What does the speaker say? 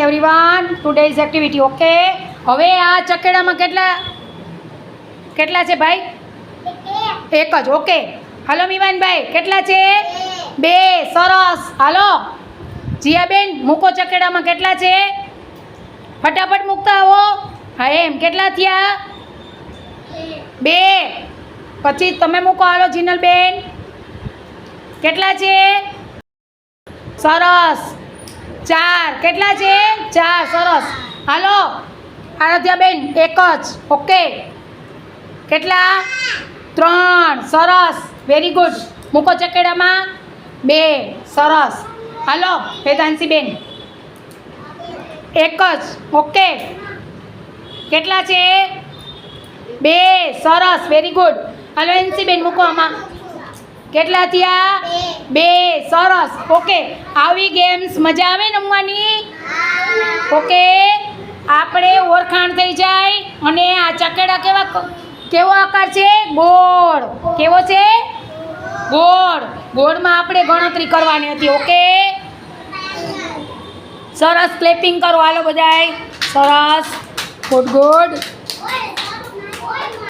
Everyone, today's activity. Okay, હવે આ ચકેડામાં કેટલા છે ભાઈ? એક જ. ઓકે, હાલો મીવાનભાઈ, કેટલા છે? બે. સરસ. હાલો જીયાબેન, મૂકો ચકેડામાં. કેટલા છે? ફટાફટ મૂકતા આવો. હા એમ, કેટલા થયા? બે. પછી તમે મૂકો. હાલો જીનલબેન, કેટલા છે? સરસ. ચાર. કેટલા છે? ચાર. સરસ. હાલો આરાધ્યાબેન, એક જ. ઓકે, કેટલા? ત્રણ. સરસ, વેરી ગુડ. મૂકો ચકેડામાં. બે. સરસ. હાલો વેદાંશીબેન, એક જ. ઓકે, કેટલા છે? બે. સરસ, વેરી ગુડ. હાલો એનસીબેન, મૂકો આમાં. કેટલા થયા? બે. સરસ. ઓકે, આવી ગેમ્સ મજા આવે રમવાની? ઓકે, આપણે ઓળખાણ થઈ જાય. અને આ ચકેડા કેવો આકાર છે? ગોળ. કેવો છે? ગોળ. ગોળમાં આપણે ગણતરી કરવાની હતી. ઓકે, સરસ. ક્લેપિંગ કરો હાલો બધાય. સરસ, ગુડ ગુડ.